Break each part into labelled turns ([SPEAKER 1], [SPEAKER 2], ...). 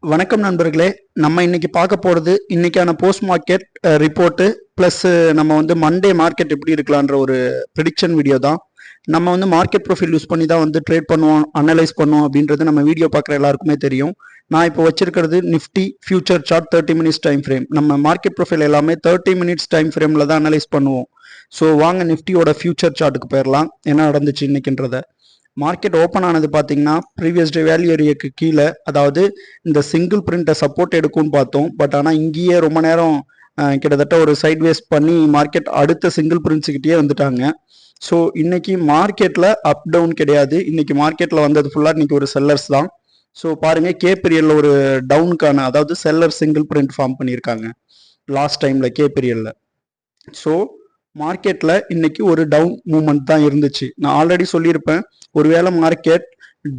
[SPEAKER 1] வணக்கம் நண்பர்களே. நம்ம இன்னைக்கு பார்க்க போகிறது இன்னைக்கான போஸ்ட் மார்க்கெட் ரிப்போர்ட்டு ப்ளஸ் நம்ம வந்து மண்டே மார்க்கெட் எப்படி இருக்கலான்ற ஒரு ப்ரிடிக்ஷன் வீடியோ தான். நம்ம வந்து மார்க்கெட் ப்ரொஃபைல் யூஸ் பண்ணி தான் வந்து ட்ரேட் பண்ணுவோம், அனலைஸ் பண்ணுவோம் அப்படின்றது நம்ம வீடியோ பார்க்குற எல்லாருக்குமே தெரியும். நான் இப்போ வச்சிருக்கிறது Nifty future chart 30 minutes time frame. நம்ம மார்க்கெட் ப்ரொஃபைல் எல்லாமே 30 மினிட்ஸ் டைம் ஃப்ரேமில் தான் அனலைஸ் பண்ணுவோம். ஸோ வாங்க நிஃப்டியோட ஃபியூச்சர் சார்ட்டுக்கு போயிடலாம், என்ன நடந்துச்சு இன்னைக்குன்றத. மார்க்கெட் ஓப்பன் ஆனது பார்த்தீங்கன்னா ப்ரீவியஸ் டே வேல்யூ ஏரியாக்கு கீழே, அதாவது இந்த சிங்கிள் பிரிண்ட்டை சப்போர்ட் எடுக்கும்னு பார்த்தோம். பட் ஆனால் இங்கேயே ரொம்ப நேரம் கிட்டத்தட்ட ஒரு சைட்வேஸ் பண்ணி மார்க்கெட் அடுத்த சிங்கிள் பிரிண்ட்ஸுக்கிட்டே வந்துட்டாங்க. ஸோ இன்னைக்கு மார்க்கெட்டில் அப் டவுன் கிடையாது. இன்னைக்கு மார்க்கெட்டில் வந்தது ஃபுல்லாக இன்னைக்கு ஒரு செல்லர்ஸ் தான். ஸோ பாருங்க, கே பீரியடில் ஒரு டவுனுக்கான, அதாவது செல்லர் சிங்கிள் பிரிண்ட் ஃபார்ம் பண்ணியிருக்காங்க லாஸ்ட் டைமில் கே பீரியடில். ஸோ மார்க்கெட்டில் இன்னைக்கு ஒரு டவுன் மூமெண்ட் தான் இருந்துச்சு. நான் ஆல்ரெடி சொல்லியிருப்பேன், ஒருவேளை மார்க்கெட்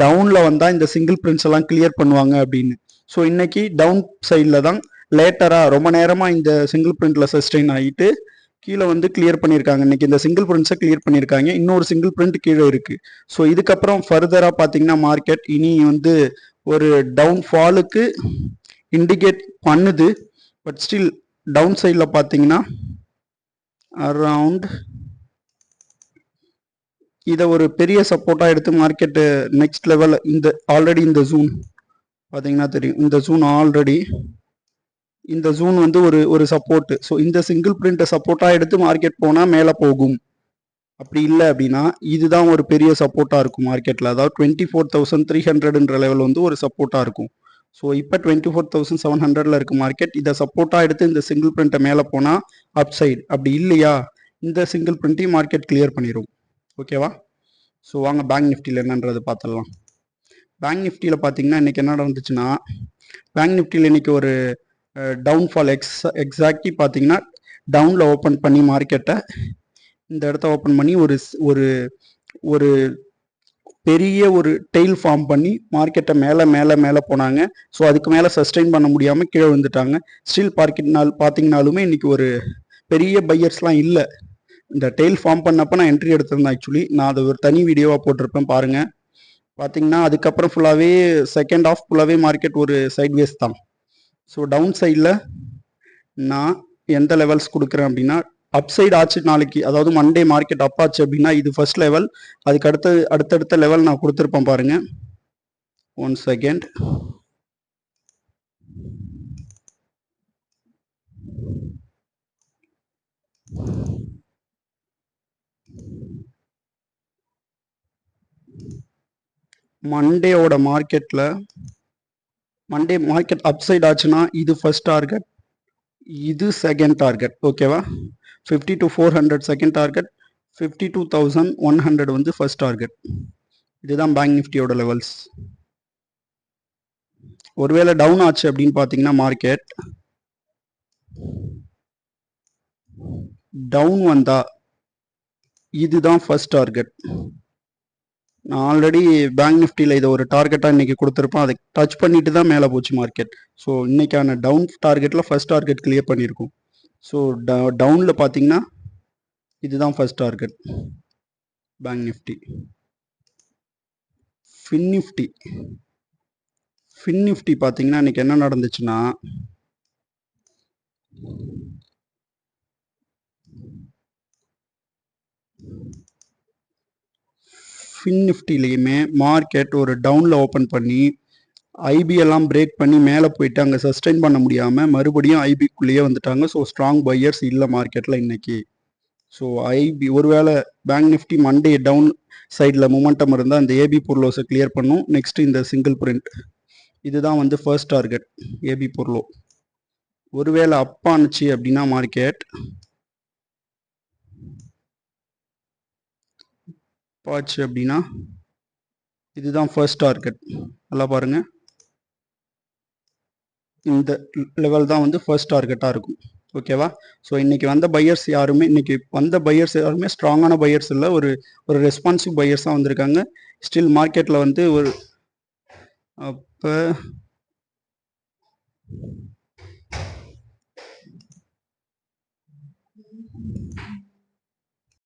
[SPEAKER 1] டவுனில் வந்தால் இந்த சிங்கிள் பிரிண்ட்ஸ் எல்லாம் கிளியர் பண்ணுவாங்க அப்படின்னு. ஸோ இன்னைக்கு டவுன் சைடில் தான் லேட்டராக ரொம்ப நேரமாக இந்த சிங்கிள் பிரிண்ட்டில் சஸ்டெயின் ஆகிட்டு கீழே வந்து கிளியர் பண்ணியிருக்காங்க. இன்னைக்கு இந்த சிங்கிள் பிரிண்ட்ஸை கிளியர் பண்ணியிருக்காங்க. இன்னொரு சிங்கிள் பிரிண்ட் கீழே இருக்கு. ஸோ இதுக்கப்புறம் ஃபர்தராக பார்த்தீங்கன்னா மார்க்கெட் இனி வந்து ஒரு டவுன் ஃபாலுக்கு இண்டிகேட் பண்ணுது. பட் ஸ்டில் டவுன் சைடில் பார்த்தீங்கன்னா அரவுண்ட் இதை ஒரு பெரிய சப்போர்ட்டாக எடுத்து மார்க்கெட்டு நெக்ஸ்ட் லெவல், இந்த ஆல்ரெடி இந்த ஜூன் பார்த்தீங்கன்னா தெரியும், இந்த ஜூன் ஆல்ரெடி இந்த ஜூன் வந்து ஒரு சப்போர்ட்டு. ஸோ இந்த சிங்கிள் பிரிண்ட்டை சப்போர்ட்டாக எடுத்து மார்க்கெட் போனால் மேலே போகும். அப்படி இல்லை அப்படின்னா இதுதான் ஒரு பெரிய சப்போர்ட்டாக இருக்கும் மார்க்கெட்டில். அதாவது 24,300ன்ற லெவல் வந்து ஒரு சப்போர்ட்டாக இருக்கும். ஸோ இப்போ 24,700ல் இருக்கு மார்க்கெட். இதை சப்போர்ட்டாக எடுத்து இந்த சிங்கிள் பிரிண்ட்டை மேலே போனால் அப் சைடு, அப்படி இல்லையா இந்த சிங்கிள் பிரிண்ட்டையும் மார்க்கெட் கிளியர் பண்ணிடும். ஓகேவா? ஸோ வாங்க பேங்க் நிஃப்டியில் என்னன்றது பார்த்துடலாம். பேங்க் நிஃப்டியில் பார்த்தீங்கன்னா இன்றைக்கி என்ன நடந்துச்சுன்னா, பேங்க் நிஃப்டியில் இன்றைக்கி ஒரு டவுன்ஃபால் எக்ஸாக்ட்லி பார்த்தீங்கன்னா டவுனில் ஓப்பன் பண்ணி மார்க்கெட்டை இந்த இடத்த ஓப்பன் பண்ணி ஒரு ஒரு ஒரு பெரிய ஒரு டெய்ல் ஃபார்ம் பண்ணி மார்க்கெட்டை மேலே மேலே மேலே போனாங்க. ஸோ அதுக்கு மேலே சஸ்டெயின் பண்ண முடியாமல் கீழே வந்துட்டாங்க. ஸ்டில் மார்க்கெட்னால் பார்த்தீங்கனாலுமே இன்றைக்கி ஒரு பெரிய பையர்ஸ்லாம் இல்லை. இந்த டெய்ல் ஃபார்ம் பண்ணப்போ நான் என்ட்ரி எடுத்திருந்தேன். ஆக்சுவலி நான் அதை ஒரு தனி வீடியோவாக போட்டிருப்பேன் பாருங்கள். பார்த்தீங்கன்னா அதுக்கப்புறம் ஃபுல்லாகவே செகண்ட் ஆஃப் ஃபுல்லாகவே மார்க்கெட் ஒரு சைட்வேஸ் தான். ஸோ டவுன் சைடில் நான் எந்த லெவல்ஸ் கொடுக்குறேன் அப்படின்னா, அப் சைடு ஆச்சு நாளைக்கு, அதாவது மண்டே மார்க்கெட் அப் ஆச்சு அப்படின்னா இது ஃபர்ஸ்ட் லெவல். அதுக்கு அடுத்தடுத்த லெவல் நான் கொடுத்துருப்பேன் பாருங்க. 1 செகண்ட். மண்டேவோட மார்க்கெட்டில் மண்டே மார்க்கெட் அப் சைடு ஆச்சுன்னா இது ஃபர்ஸ்ட் டார்கெட், இது செகண்ட் டார்கெட். ஓகேவா? 52,400 செகண்ட் டார்கெட், 52,100 வந்து ஃபர்ஸ்ட் டார்கெட். இதுதான் பேங்க் நிஃப்டியோட லெவல்ஸ். ஒருவேளை டவுன் ஆச்சு அப்படின்னு பார்த்தீங்கன்னா மார்க்கெட் டவுன் வந்தா இதுதான் ஃபர்ஸ்ட் டார்கெட். நான் ஆல்ரெடி பேங்க் நிஃப்டியில் இதை ஒரு டார்கெட்டாக இன்றைக்கி கொடுத்துருப்பேன். அதை டச் பண்ணிட்டு தான் மேலே போச்சு மார்க்கெட். ஸோ இன்றைக்கான டவுன் டார்கெட்டில் ஃபர்ஸ்ட் டார்கெட் கிளியர் பண்ணியிருக்கோம். ஸோ டவுனில் பார்த்தீங்கன்னா இதுதான் first target bank Nifty. Fin Nifty பார்த்தீங்கன்னா இன்றைக்கி என்ன நடந்துச்சுன்னா, ஃபின் நிஃப்டிலையுமே மார்க்கெட் ஒரு டவுனில் ஓப்பன் பண்ணி ஐபி எல்லாம் பிரேக் பண்ணி மேலே போயிட்டு அங்கே சஸ்டெயின் பண்ண முடியாமல் மறுபடியும் ஐபிக்குள்ளேயே வந்துட்டாங்க. ஸோ ஸ்ட்ராங் பையர்ஸ் இல்லை மார்க்கெட்டில் இன்னைக்கு. ஸோ ஐபி ஒருவேளை பேங்க் நிஃப்டி மண்டே டவுன் சைடில் மொமெண்டம் இருந்தால் அந்த ஏபி பொருளோஸை கிளியர் பண்ணும். நெக்ஸ்ட் இந்த சிங்கிள் பிரிண்ட், இதுதான் வந்து ஃபர்ஸ்ட் டார்கெட் ஏபி பொருளோ. ஒருவேளை அப் ஆனுச்சு அப்படின்னா மார்க்கெட் ஆச்சு அப்படின்னா இதுதான் ஃபர்ஸ்ட் டார்கெட். நல்லா பாருங்க, இந்த லெவல் தான் வந்து ஃபர்ஸ்ட் டார்கெட்டாக இருக்கும். ஓகேவா? ஸோ இன்னைக்கு வந்த பையர்ஸ் யாருமே ஸ்ட்ராங்கான பையர்ஸ் இல்லை, ஒரு ரெஸ்பான்சிவ் பையர்ஸாக வந்திருக்காங்க. ஸ்டில் மார்க்கெட்டில் வந்து ஒரு அப்போ